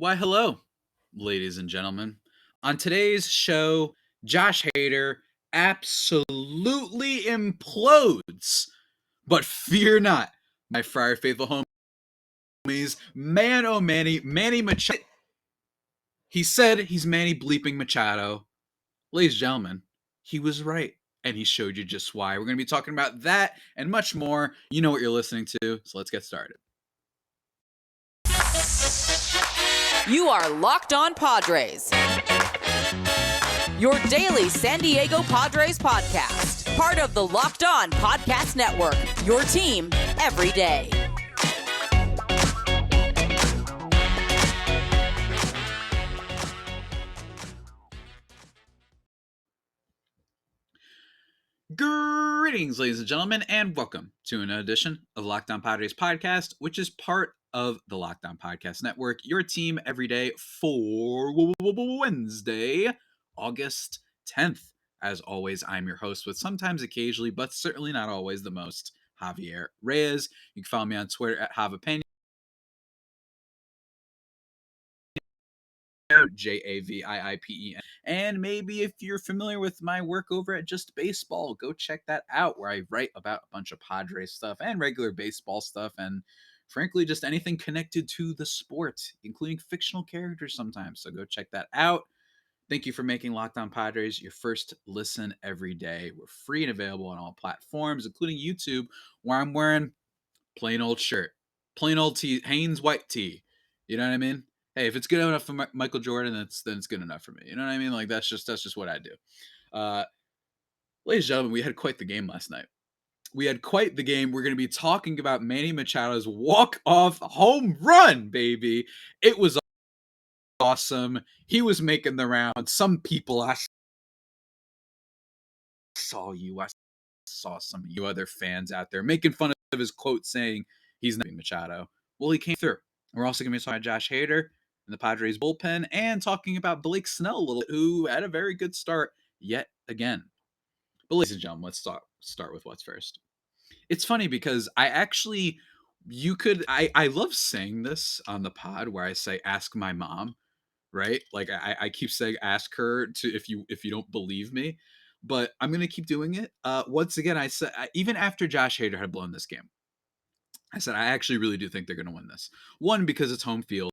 Why, hello, ladies and gentlemen. On today's show, Josh Hayder absolutely implodes. But fear not, my Friar Faithful homies. Man, oh Manny Machado. He said he's Manny bleeping Machado. Ladies and gentlemen, he was right. And he showed you just why. We're going to be talking about that and much more. You know what you're listening to, so let's get started. You are Locked On Padres, your daily San Diego Padres podcast. Part of the Locked On Podcast Network, your team every day. Greetings, ladies and gentlemen, and welcome to another edition of Locked On Padres podcast, which is part of the Locked On Podcast Network, your team every day for Wednesday, August 10th. As always, I'm your host with sometimes occasionally, but certainly not always the most, Javier Reyes. You can follow me on Twitter at Javapena. Javiipen. And maybe if you're familiar with my work over at Just Baseball, go check that out, where I write about a bunch of Padres stuff and regular baseball stuff, and frankly, just anything connected to the sport, including fictional characters sometimes. So go check that out. Thank you for making Locked On Padres your first listen every day. We're free and available on all platforms, including YouTube, where I'm wearing plain old shirt, plain old tee, Hanes white tee. You know what I mean? Hey, if it's good enough for Michael Jordan, then it's good enough for me. You know what I mean? Like that's just what I do. Uh, Ladies and gentlemen, we had quite the game last night. We had quite the game. We're going to be talking about Manny Machado's walk-off home run, baby. It was awesome. He was making the round. Some people, I saw you. I saw some of you other fans out there making fun of his quote saying he's not Machado. Well, he came through. We're also going to be talking about Josh Hayder and the Padres bullpen and talking about Blake Snell a little bit, who had a very good start yet again. But ladies and gentlemen, let's start with what's first. It's funny because I love saying this on the pod where I say ask my mom, right? Like I keep saying ask her to if you don't believe me, but I'm gonna keep doing it. Once again, I said even after Josh Hader had blown this game, I said I actually really do think they're gonna win this. One, because it's home field.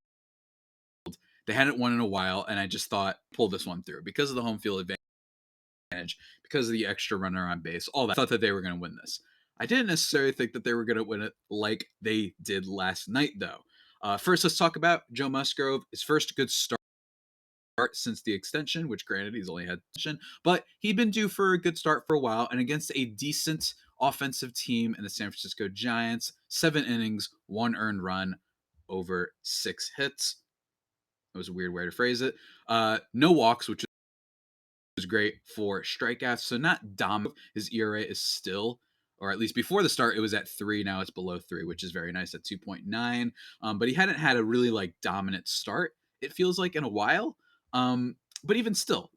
They hadn't won in a while, and I just thought pull this one through because of the home field advantage, because of the extra runner on base, all that. I thought that they were gonna win this. I didn't necessarily think that they were gonna win it like they did last night, though. First, let's talk about Joe Musgrove. His first good start since the extension, which granted he's only had extension, but he'd been due for a good start for a while, and against a decent offensive team in the San Francisco Giants, 7 innings, 1 earned run, over 6 hits. That was a weird way to phrase it. No walks, which was great for strikeouts, so not dominant. His ERA is still, or at least before the start, it was at 3. Now it's below 3, which is very nice at 2.9. But he hadn't had a really dominant start, it feels like, in a while. But even still,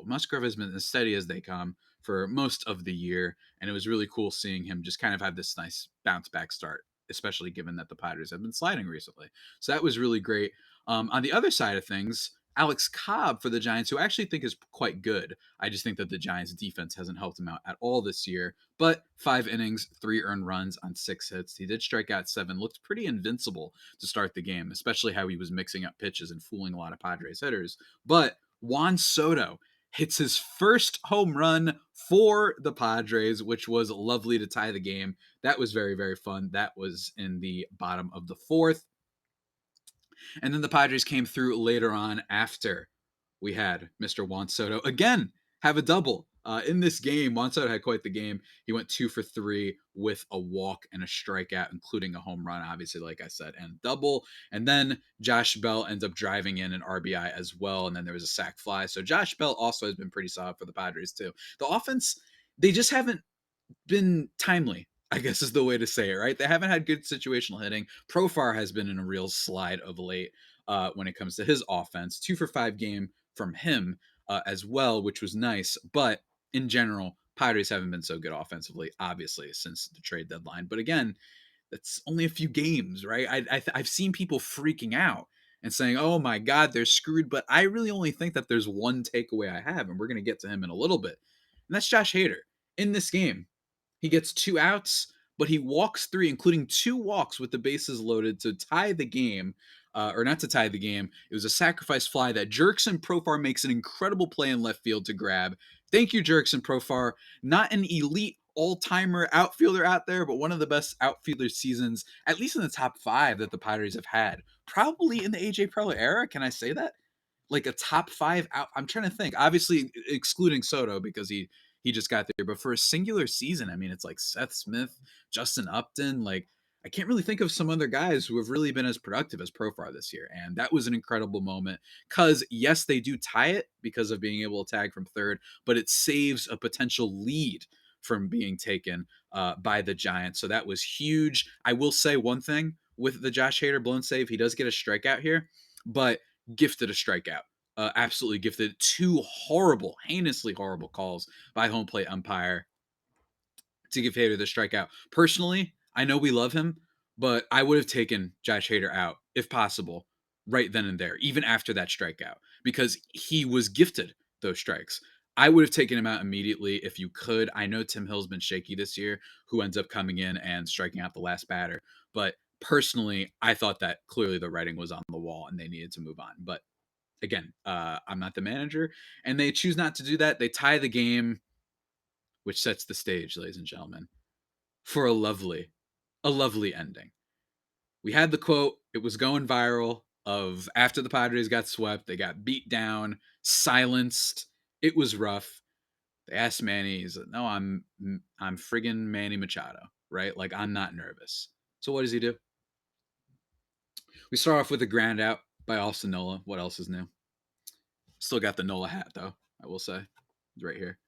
Musgrove has been as steady as they come for most of the year, and it was really cool seeing him just kind of have this nice bounce back start, especially given that the Padres have been sliding recently. So that was really great. On the other side of things, Alex Cobb for the Giants, who I actually think is quite good. I just think that the Giants' defense hasn't helped him out at all this year. But 5 innings, 3 earned runs on 6 hits. He did strike out 7. Looked pretty invincible to start the game, especially how he was mixing up pitches and fooling a lot of Padres hitters. But Juan Soto hits his first home run for the Padres, which was lovely to tie the game. That was very, very fun. That was in the bottom of the 4th. And then the Padres came through later on after we had Mr. Juan Soto again have a double. In this game, Juan Soto had quite the game. He went 2 for 3 with a walk and a strikeout, including a home run, obviously, like I said, and double. And then Josh Bell ends up driving in an RBI as well. And then there was a sac fly. So Josh Bell also has been pretty solid for the Padres, too. The offense, they just haven't been timely, I guess is the way to say it, right? They haven't had good situational hitting. Profar has been in a real slide of late when it comes to his offense. 2 for 5 game from him as well, which was nice. But in general, Padres haven't been so good offensively, obviously, since the trade deadline. But again, that's only a few games, right? I've seen people freaking out and saying, oh my God, they're screwed. But I really only think that there's one takeaway I have, and we're going to get to him in a little bit. And that's Josh Hayder. In this game, he gets 2 outs, but he walks 3, including 2 walks with the bases loaded to tie the game. Or not to tie the game. It was a sacrifice fly that Jurickson Profar makes an incredible play in left field to grab. Thank you, Jurickson Profar. Not an elite all-timer outfielder out there, but one of the best outfielder seasons, at least in the top 5 that the Padres have had. Probably in the AJ Preller era. Can I say that? Like a top 5 out. I'm trying to think. Obviously, excluding Soto because he just got there. But for a singular season, I mean, it's like Seth Smith, Justin Upton. Like I can't really think of some other guys who have really been as productive as Profar this year. And that was an incredible moment because yes, they do tie it because of being able to tag from third, but it saves a potential lead from being taken by the Giants. So that was huge. I will say one thing with the Josh Hader blown save, he does get a strikeout here, but gifted a strikeout. Absolutely gifted. 2 horrible, heinously horrible calls by home plate umpire to give Hader the strikeout. Personally, I know we love him, but I would have taken Josh Hader out if possible right then and there, even after that strikeout, because he was gifted those strikes. I would have taken him out immediately if you could. I know Tim Hill's been shaky this year, who ends up coming in and striking out the last batter. But personally, I thought that clearly the writing was on the wall and they needed to move on. But again, I'm not the manager, and they choose not to do that. They tie the game, which sets the stage, ladies and gentlemen, for a lovely ending. We had the quote, it was going viral of after the Padres got swept, they got beat down, silenced. It was rough. They asked Manny, he's like, no, I'm friggin' Manny Machado, right? Like I'm not nervous. So what does he do? We start off with a ground out by Austin Nola. What else is new? Still got the Nola hat though, I will say. It's right here.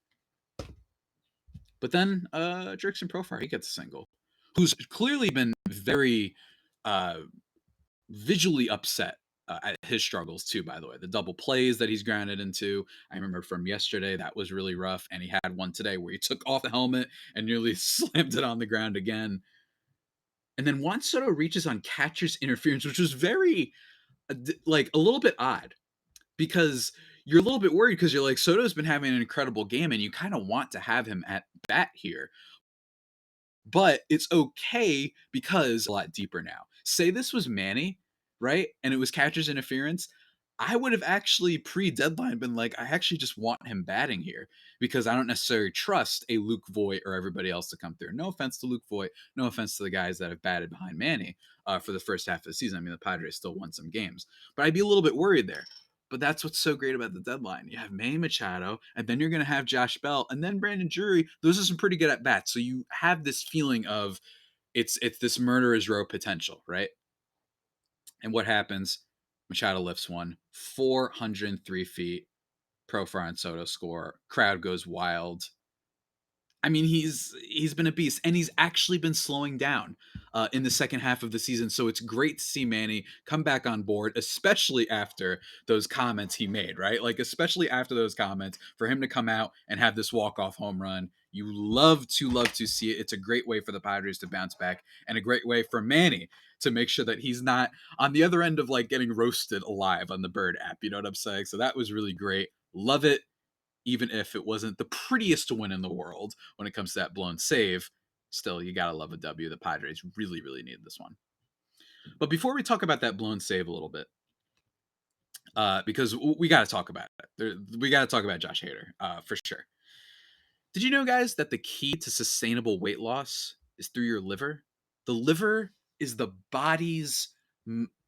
But then Jurickson Profar, he gets a single, who's clearly been very uh, visually upset at his struggles too, by the way. The double plays that he's grounded into, I remember from yesterday, that was really rough. And he had one today where he took off the helmet and nearly slammed it on the ground again. And then Juan Soto reaches on catcher's interference, which was very, like, a little bit odd because you're a little bit worried because you're like, Soto's been having an incredible game and you kind of want to have him at bat here. But it's okay because a lot deeper now. Say this was Manny, right? And it was catcher's interference. I would have actually pre-deadline been like, I actually just want him batting here because I don't necessarily trust a Luke Voigt or everybody else to come through. No offense to Luke Voigt, no offense to the guys that have batted behind Manny for the first half of the season. I mean, the Padres still won some games, but I'd be a little bit worried there. But that's what's so great about the deadline. You have Manny Machado, and then you're going to have Josh Bell, and then Brandon Drury. Those are some pretty good at bats. So you have this feeling of it's this murderer's row potential, right? And what happens? Machado lifts one, 403 feet. Profar and Soto score. Crowd goes wild. I mean, he's been a beast, and he's actually been slowing down in the second half of the season. So it's great to see Manny come back on board, especially after those comments he made, right? Like, especially after those comments, for him to come out and have this walk-off home run. You love to see it. It's a great way for the Padres to bounce back, and a great way for Manny to make sure that he's not on the other end of like getting roasted alive on the Bird app. You know what I'm saying? So that was really great. Love it, even if it wasn't the prettiest win in the world when it comes to that blown save. Still, you gotta love a W. The Padres really, really needed this one. But before we talk about that blown save a little bit, because we got to talk about it. We got to talk about Josh Hader for sure. Did you know, guys, that the key to sustainable weight loss is through your liver? The liver is the body's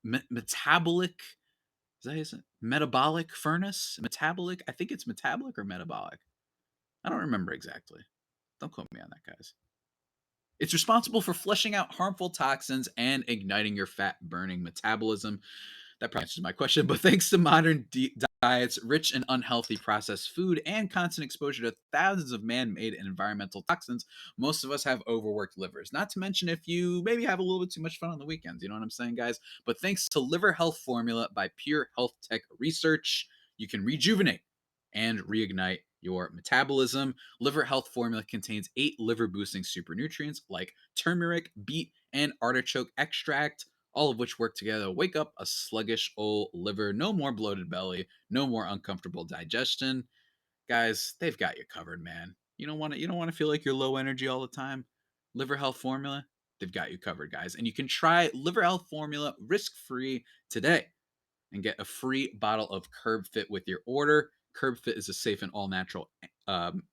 metabolic. Is that his metabolic furnace? Metabolic? I think it's metabolic or metabolic. I don't remember exactly. Don't quote me on that, guys. It's responsible for flushing out harmful toxins and igniting your fat burning metabolism. That probably answers my question, but thanks to modern diets, rich in unhealthy processed food, and constant exposure to thousands of man made and environmental toxins, most of us have overworked livers. Not to mention if you maybe have a little bit too much fun on the weekends. You know what I'm saying, guys? But thanks to Liver Health Formula by Pure Health Tech Research, you can rejuvenate and reignite your metabolism. Liver Health Formula contains 8 liver boosting super nutrients like turmeric, beet, and artichoke extract, all of which work together to wake up a sluggish old liver. No more bloated belly, no more uncomfortable digestion. Guys, they've got you covered, man. You don't want to feel like you're low energy all the time. Liver Health Formula, they've got you covered, guys. And you can try Liver Health Formula risk-free today and get a free bottle of Curb Fit with your order. Curb Fit is a safe and all-natural um,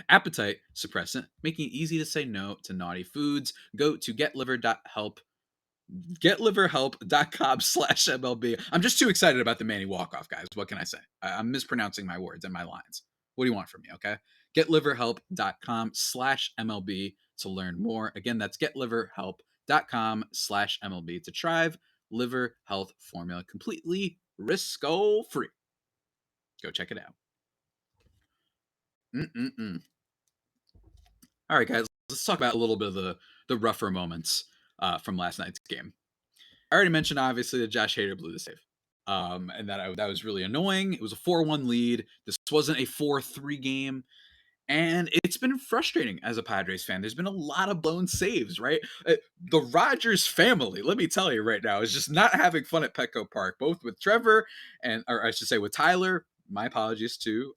appetite suppressant, making it easy to say no to naughty foods. Go to getliverhelp.com/MLB. I'm just too excited about the Manny walk-off, guys. What can I say? I'm mispronouncing my words and my lines. What do you want from me, okay? Getliverhelp.com/MLB to learn more. Again, that's getliverhelp.com/MLB to try liver health formula completely risk-free. Go check it out. Mm-mm-mm. All right, guys, let's talk about a little bit of the rougher moments from last night's game. I already mentioned obviously that Josh Hayder blew the save, and that was really annoying. It was a 4-1 lead. This wasn't a 4-3 game. And it's been frustrating as a Padres fan. There's been a lot of blown saves, right? The Rogers family, let me tell you right now, is just not having fun at Petco Park, both with Trevor or I should say with Tyler. My apologies to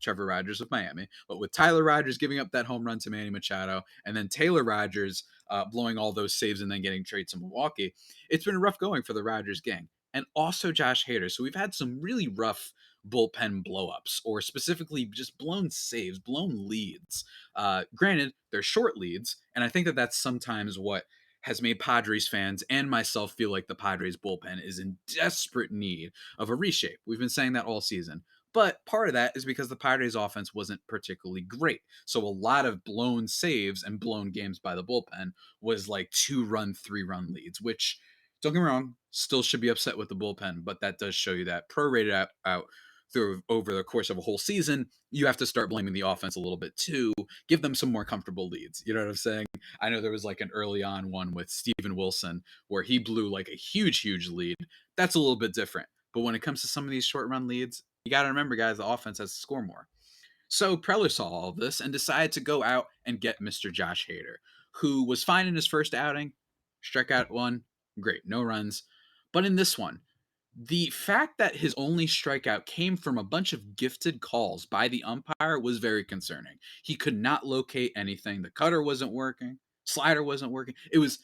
Trevor Rogers of Miami, but with Tyler Rogers giving up that home run to Manny Machado, and then Taylor Rogers blowing all those saves and then getting traded to Milwaukee, it's been rough going for the Rogers gang. And also Josh Hader. So we've had some really rough bullpen blowups or specifically just blown saves, blown leads. Granted, they're short leads, and I think that that's sometimes what has made Padres fans and myself feel like the Padres bullpen is in desperate need of a reshape. We've been saying that all season. But part of that is because the Padres offense wasn't particularly great. So a lot of blown saves and blown games by the bullpen was like 2-run, 3-run leads, which don't get me wrong, still should be upset with the bullpen, but that does show you that prorated out through over the course of a whole season, you have to start blaming the offense a little bit too. Give them some more comfortable leads. You know what I'm saying? I know there was like an early on one with Steven Wilson where he blew like a huge, huge lead. That's a little bit different. But when it comes to some of these short run leads, you got to remember, guys, the offense has to score more. So Preller saw all of this and decided to go out and get Mr. Josh Hader, who was fine in his first outing, struck out one, great, no runs. But in this one, the fact that his only strikeout came from a bunch of gifted calls by the umpire was very concerning. He could not locate anything. The cutter wasn't working, slider wasn't working. It was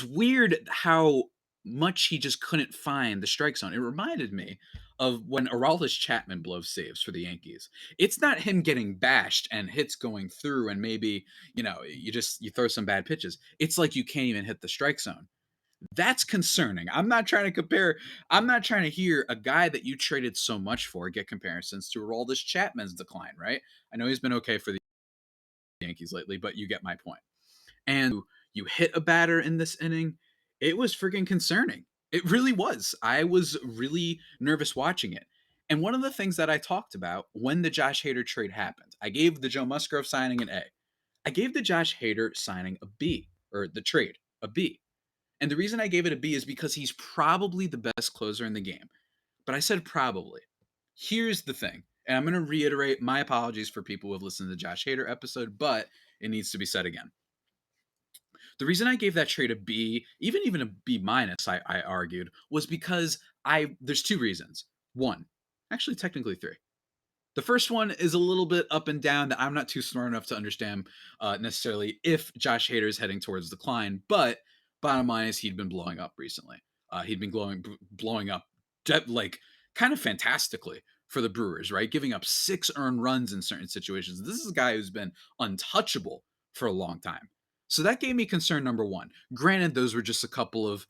weird how much he just couldn't find the strike zone. It reminded me of when Aroldis Chapman blows saves for the Yankees. It's not him getting bashed and hits going through and maybe, you throw some bad pitches. It's like you can't even hit the strike zone. That's concerning. I'm not trying to hear a guy that you traded so much for get comparisons to Aroldis Chapman's decline, right? I know he's been okay for the Yankees lately, but you get my point. And you hit a batter in this inning, it was freaking concerning. It really was. I was really nervous watching it. And one of the things that I talked about when the Josh Hader trade happened, I gave the Joe Musgrove signing an A. I gave the Josh Hader signing a B, or the trade a B. And the reason I gave it a B is because he's probably the best closer in the game. But I said probably. Here's the thing, and I'm going to reiterate my apologies for people who have listened to the Josh Hader episode, but it needs to be said again. The reason I gave that trade a B, even a B minus, I argued, was because there's two reasons. One, actually technically three. The first one is a little bit up and down that I'm not too smart enough to understand necessarily if Josh Hader is heading towards decline, but bottom line is he'd been blowing up recently. He'd been blowing up like kind of fantastically for the Brewers, right? Giving up 6 earned runs in certain situations. This is a guy who's been untouchable for a long time. So that gave me concern number one. Granted, those were just a couple of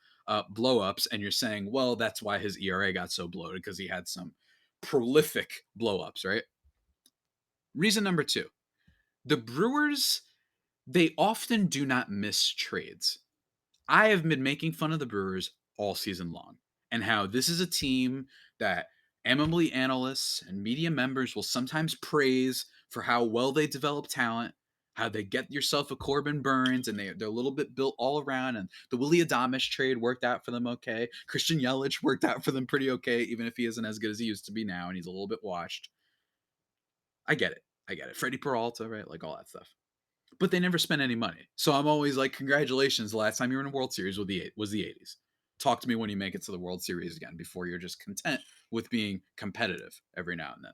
blow ups, and you're saying, well, that's why his ERA got so bloated because he had some prolific blowups, right? Reason number two, the Brewers, they often do not miss trades. I have been making fun of the Brewers all season long and how this is a team that MLB analysts and media members will sometimes praise for how well they develop talent, how they get yourself a Corbin Burns, and they're a little bit built all around. And the Willie Adames trade worked out for them okay. Christian Yelich worked out for them pretty okay, even if he isn't as good as he used to be now and he's a little bit washed. I get it. Freddie Peralta, right? Like all that stuff. but they never spent any money. So I'm always like, congratulations, the last time you were in a World Series was the 80s. Talk to me when you make it to the World Series again before you're just content with being competitive every now and then.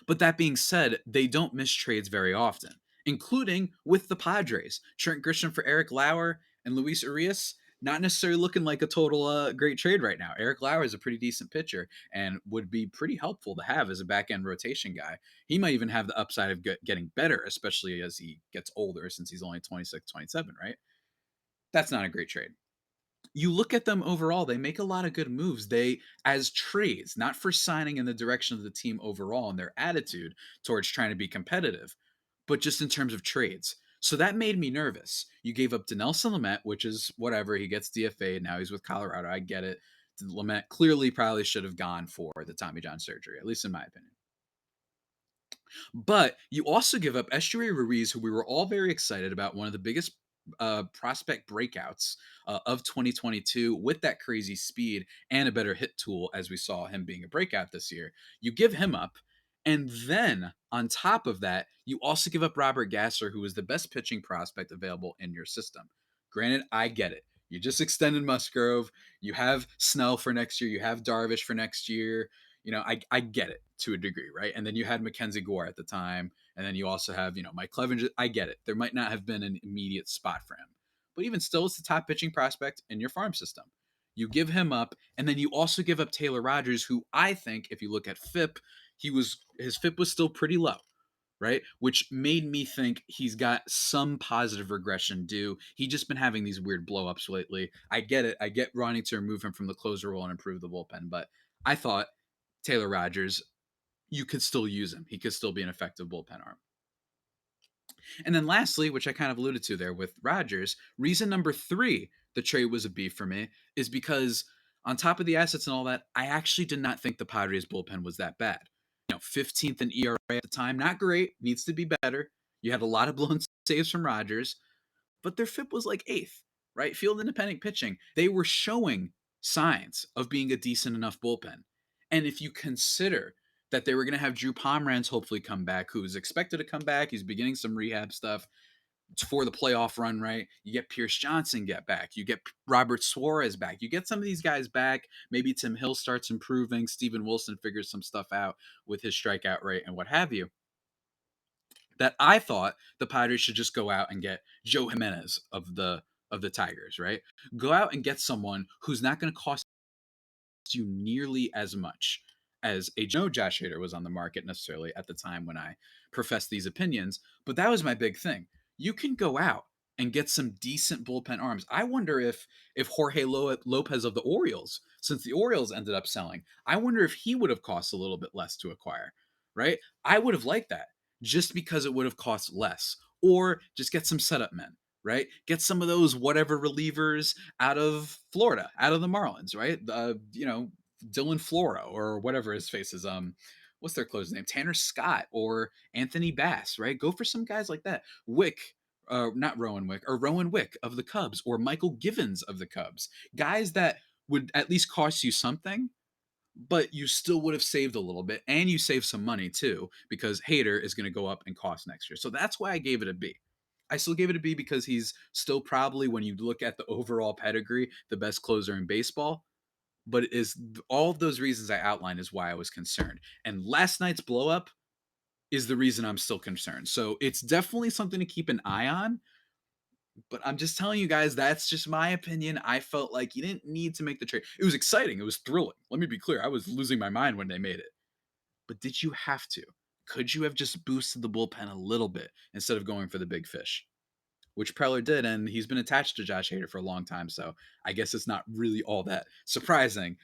But that being said, they don't miss trades very often, including with the Padres. Trent Grisham for Eric Lauer and Luis Urias, not necessarily looking like a total great trade right now. Eric Lauer is a pretty decent pitcher and would be pretty helpful to have as a back end rotation guy. He might even have the upside of getting better, especially as he gets older, since he's only 26, 27, right? That's not a great trade. You look at them overall, they make a lot of good moves. They, as trades, not for signing in the direction of the team overall and their attitude towards trying to be competitive, but just in terms of trades. So that made me nervous. You gave up Dinelson Lamet, which is whatever. He gets DFA'd. Now he's with Colorado. I get it. Lamet clearly probably should have gone for the Tommy John surgery, at least in my opinion. But you also give up Estuary Ruiz, who we were all very excited about, one of the biggest prospect breakouts of 2022 with that crazy speed and a better hit tool, as we saw him being a breakout this year. You give him up. And then on top of that, you also give up Robert Gasser, who is the best pitching prospect available in your system. Granted, I get it. You just extended Musgrove. You have Snell for next year. You have Darvish for next year. I get it to a degree, right? And then you had Mackenzie Gore at the time, and then you also have, Mike Clevenger. I get it. There might not have been an immediate spot for him, but even still, it's the top pitching prospect in your farm system. You give him up, and then you also give up Taylor Rogers, who I think, if you look at FIP, his FIP was still pretty low, right? Which made me think he's got some positive regression due. He just been having these weird blowups lately. I get it. I get wanting to remove him from the closer role and improve the bullpen, but I thought Taylor Rogers, you could still use him. He could still be an effective bullpen arm. And then lastly, which I kind of alluded to there with Rogers, reason number 3 the trade was a B for me is because on top of the assets and all that, I actually did not think the Padres bullpen was that bad. 15th in ERA at the time, not great, needs to be better. You had a lot of blown saves from Rogers, but their FIP was like 8th, right? Field independent pitching. They were showing signs of being a decent enough bullpen. And if you consider that they were going to have Drew Pomeranz hopefully come back, who is expected to come back, he's beginning some rehab stuff for the playoff run, right? You get Pierce Johnson get back. You get Robert Suarez back. You get some of these guys back. Maybe Tim Hill starts improving. Steven Wilson figures some stuff out with his strikeout rate and what have you, that I thought the Padres should just go out and get Joe Jimenez of the Tigers, right? Go out and get someone who's not going to cost you nearly as much as a Josh Hayder was on the market necessarily at the time when I professed these opinions. But that was my big thing. You can go out and get some decent bullpen arms. I wonder if Jorge Lopez of the Orioles, since the Orioles ended up selling, I wonder if he would have cost a little bit less to acquire, right? I would have liked that just because it would have cost less. Or just get some setup men, right? Get some of those whatever relievers out of Florida, out of the Marlins, right? Dylan Floro or whatever his face is. What's their closer name? Tanner Scott or Anthony Bass, right? Go for some guys like that. Not Rowan Wick, or Rowan Wick of the Cubs, or Michael Givens of the Cubs. Guys that would at least cost you something, but you still would have saved a little bit, and you save some money too, because Hayder is going to go up in cost next year. So that's why I gave it a B. I still gave it a B because he's still probably, when you look at the overall pedigree, the best closer in baseball. But it is all of those reasons I outlined is why I was concerned. And last night's blow up is the reason I'm still concerned. So it's definitely something to keep an eye on. But I'm just telling you guys, that's just my opinion. I felt like you didn't need to make the trade. It was exciting. It was thrilling. Let me be clear. I was losing my mind when they made it. But did you have to? Could you have just boosted the bullpen a little bit instead of going for the big fish? Which Preller did, and he's been attached to Josh Hader for a long time, so I guess it's not really all that surprising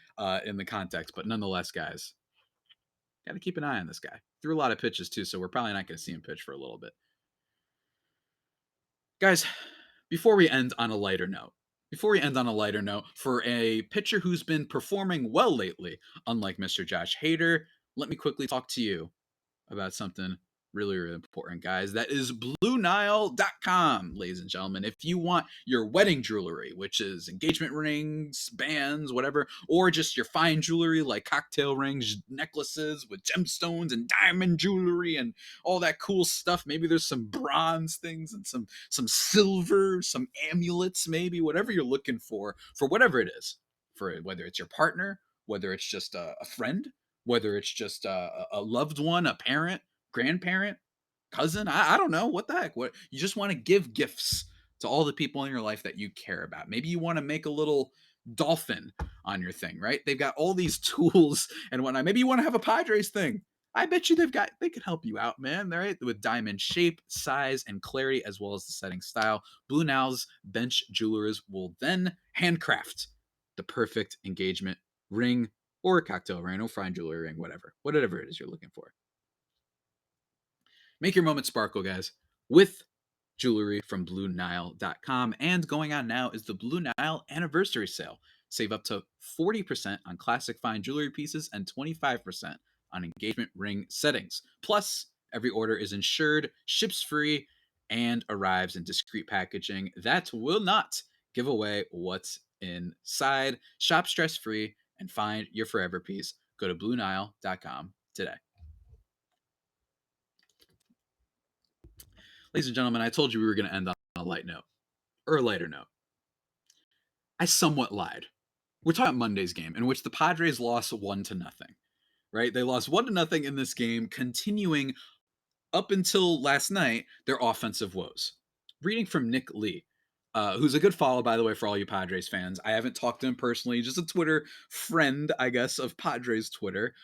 in the context. But nonetheless, guys, got to keep an eye on this guy. Threw a lot of pitches too, so we're probably not going to see him pitch for a little bit. Guys, before we end on a lighter note, for a pitcher who's been performing well lately, unlike Mr. Josh Hader, let me quickly talk to you about something Really, really important, guys. That is BlueNile.com, ladies and gentlemen. If you want your wedding jewelry, which is engagement rings, bands, whatever, or just your fine jewelry like cocktail rings, necklaces with gemstones and diamond jewelry and all that cool stuff. Maybe there's some bronze things and some silver, some amulets, maybe whatever you're looking for whatever it is, for whether it's your partner, whether it's just a friend, whether it's just a loved one, a parent, grandparent, cousin. I don't know. What the heck? What you just want to give gifts to all the people in your life that you care about. Maybe you want to make a little dolphin on your thing, right? They've got all these tools and whatnot. Maybe you want to have a Padres thing. I bet you they can help you out, man. Right? With diamond shape, size, and clarity, as well as the setting style. Blue Now's bench jewelers will then handcraft the perfect engagement ring or a cocktail ring or fine jewelry ring, whatever it is you're looking for. Make your moment sparkle, guys, with jewelry from BlueNile.com. And going on now is the Blue Nile Anniversary Sale. Save up to 40% on classic fine jewelry pieces and 25% on engagement ring settings. Plus, every order is insured, ships free, and arrives in discreet packaging that will not give away what's inside. Shop stress free and find your forever piece. Go to BlueNile.com today. Ladies and gentlemen, I told you we were going to end on a light note, or a lighter note. I somewhat lied. We're talking about Monday's game, in which the Padres lost 1-0, right? They lost 1-0 in this game, continuing up until last night their offensive woes. Reading from Nick Lee, who's a good follow, by the way, for all you Padres fans. I haven't talked to him personally, just a Twitter friend, I guess, of Padres Twitter.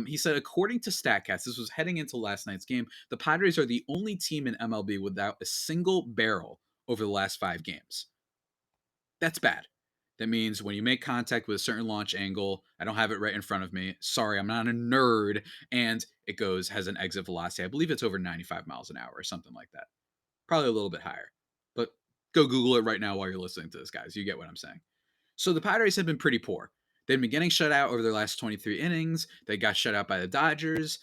He said, according to StatCast, this was heading into last night's game, the Padres are the only team in MLB without a single barrel over the last 5 games. That's bad. That means when you make contact with a certain launch angle, I don't have it right in front of me. Sorry, I'm not a nerd. And it has an exit velocity. I believe it's over 95 miles an hour or something like that. Probably a little bit higher. But go Google it right now while you're listening to this, guys. You get what I'm saying. So the Padres have been pretty poor. They've been getting shut out over their last 23 innings. They got shut out by the Dodgers.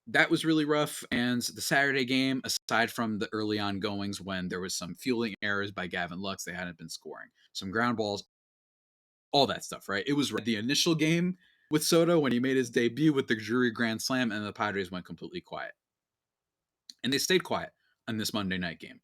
That was really rough. And the Saturday game, aside from the early on goings when there was some fielding errors by Gavin Lux, they hadn't been scoring. Some ground balls, all that stuff, right? It was the initial game with Soto when he made his debut with the Drury Grand Slam, and the Padres went completely quiet. And they stayed quiet on this Monday night game.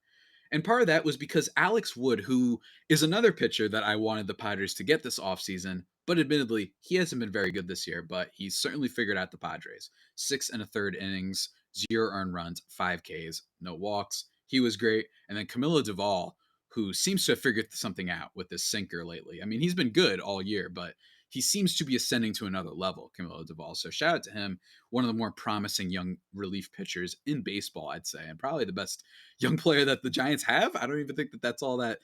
And part of that was because Alex Wood, who is another pitcher that I wanted the Padres to get this offseason, but admittedly, he hasn't been very good this year, but he's certainly figured out the Padres. 6 1/3 innings, 0 earned runs, 5 Ks, no walks. He was great. And then Camilo Duvall, who seems to have figured something out with this sinker lately. I mean, he's been good all year, but he seems to be ascending to another level, Camilo Duvall. So shout out to him, one of the more promising young relief pitchers in baseball, I'd say, and probably the best young player that the Giants have. I don't even think that that's all that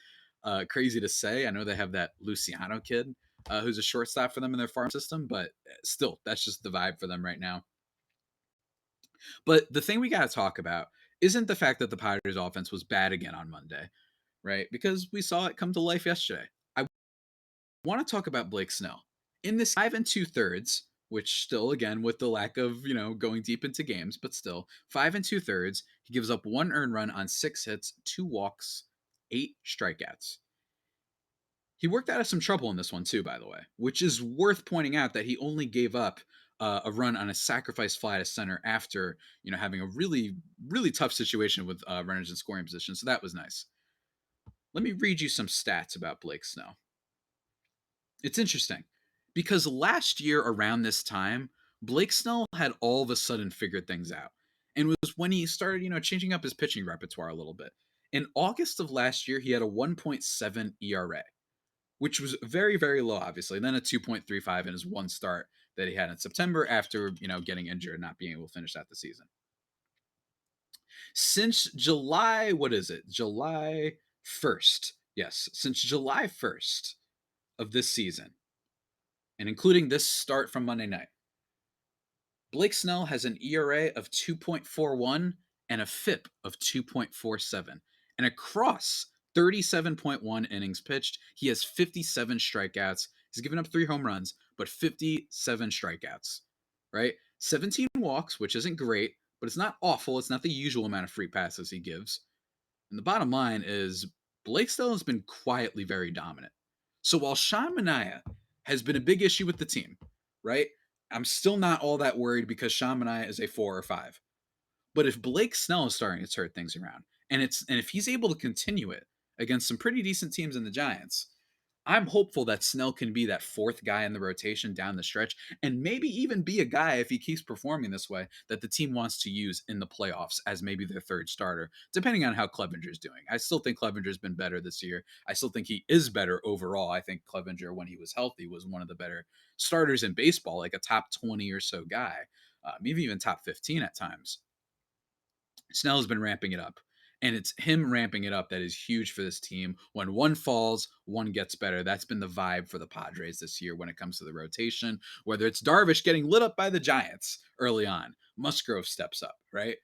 crazy to say. I know they have that Luciano kid who's a shortstop for them in their farm system, but still, that's just the vibe for them right now. But the thing we got to talk about isn't the fact that the Padres offense was bad again on Monday, right? Because we saw it come to life yesterday. I want to talk about Blake Snell. In this 5 2/3, which still, again, with the lack of, going deep into games, but still, 5 2/3, he gives up 1 earned run on 6 hits, 2 walks, 8 strikeouts. He worked out of some trouble in this one, too, by the way, which is worth pointing out that he only gave up a run on a sacrifice fly to center after, having a really, really tough situation with runners in scoring position. So that was nice. Let me read you some stats about Blake Snell. It's interesting because last year around this time, Blake Snell had all of a sudden figured things out. And it was when he started, changing up his pitching repertoire a little bit. In August of last year, he had a 1.7 ERA, which was very, very low, obviously. Then a 2.35 in his one start that he had in September after, getting injured and not being able to finish out the season. Since July, what is it? July 1st. Yes, since July 1st of this season, and including this start from Monday night, Blake Snell has an ERA of 2.41 and a FIP of 2.47. And across 37.1 innings pitched, he has 57 strikeouts. He's given up 3 home runs, but 57 strikeouts, right? 17 walks, which isn't great, but it's not awful. It's not the usual amount of free passes he gives. And the bottom line is Blake Snell has been quietly very dominant. So while Sean Manaea has been a big issue with the team, right? I'm still not all that worried because Sean Manaea is a 4 or 5. But if Blake Snell is starting to turn things around, and if he's able to continue it against some pretty decent teams in the Giants, I'm hopeful that Snell can be that fourth guy in the rotation down the stretch and maybe even be a guy, if he keeps performing this way, that the team wants to use in the playoffs as maybe their third starter, depending on how Clevenger's doing. I still think Clevenger's been better this year. I still think he is better overall. I think Clevenger, when he was healthy, was one of the better starters in baseball, like a top 20 or so guy, maybe even top 15 at times. Snell has been ramping it up. And it's him ramping it up that is huge for this team. When one falls, one gets better. That's been the vibe for the Padres this year when it comes to the rotation. Whether it's Darvish getting lit up by the Giants early on, Musgrove steps up, right?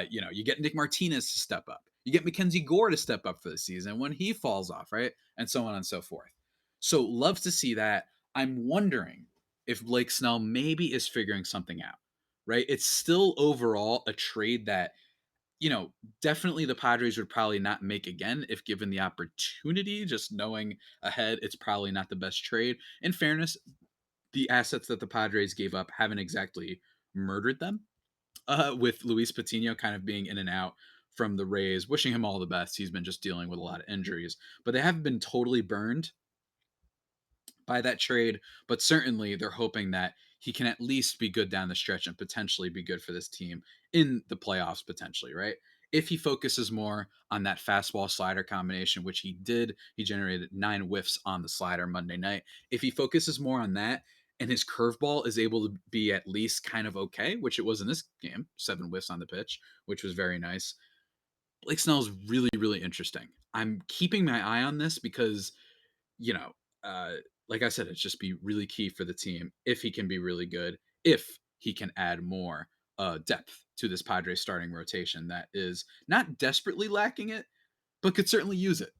You get Nick Martinez to step up. You get Mackenzie Gore to step up for the season when he falls off, right? And so on and so forth. So love to see that. I'm wondering if Blake Snell maybe is figuring something out, right? It's still overall a trade that you know, definitely the Padres would probably not make again if given the opportunity, just knowing ahead it's probably not the best trade. In fairness, the assets that the Padres gave up haven't exactly murdered them. With Luis Patino kind of being in and out from the Rays, wishing him all the best. He's been just dealing with a lot of injuries, but they haven't been totally burned by that trade, but certainly they're hoping that he can at least be good down the stretch and potentially be good for this team in the playoffs, potentially, right? If he focuses more on that fastball slider combination, which he did, he generated 9 whiffs on the slider Monday night. If he focuses more on that and his curveball is able to be at least kind of okay, which it was in this game, 7 whiffs on the pitch, which was very nice. Blake Snell is really, really interesting. I'm keeping my eye on this because you know, uh, like I said, it's just be really key for the team if he can be really good, if he can add more depth to this Padres starting rotation that is not desperately lacking it, but could certainly use it,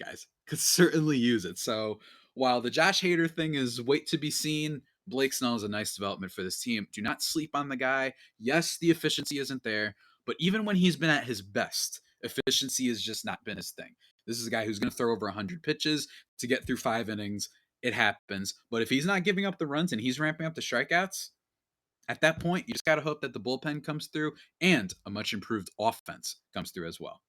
guys. Could certainly use it. So while the Josh Hayder thing is wait to be seen, Blake Snell is a nice development for this team. Do not sleep on the guy. Yes, the efficiency isn't there, but even when he's been at his best, efficiency has just not been his thing. This is a guy who's going to throw over 100 pitches to get through 5 innings. It happens. But if he's not giving up the runs and he's ramping up the strikeouts, at that point, you just got to hope that the bullpen comes through and a much improved offense comes through as well.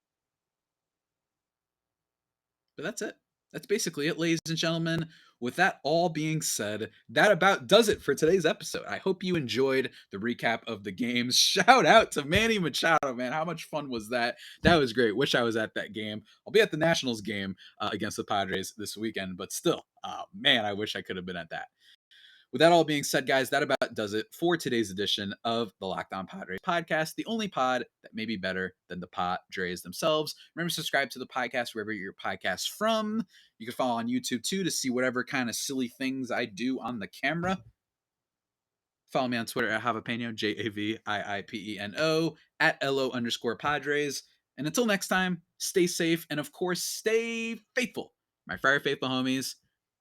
But that's it. That's basically it, ladies and gentlemen. With that all being said, that about does it for today's episode. I hope you enjoyed the recap of the games. Shout out to Manny Machado, man. How much fun was that? That was great. Wish I was at that game. I'll be at the Nationals game against the Padres this weekend, but still, man, I wish I could have been at that. With that all being said, guys, that about does it for today's edition of the Locked On Padres podcast, the only pod that may be better than the Padres themselves. Remember to subscribe to the podcast wherever your podcast from. You can follow on YouTube too to see whatever kind of silly things I do on the camera. Follow me on Twitter at Javapeno, JAVIIPENO, at LO_Padres. And until next time, stay safe and of course, stay faithful. My Friar Faithful homies,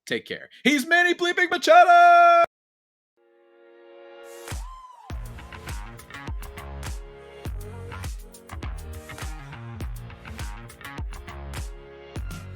take care. He's Manny Bleeping Machado!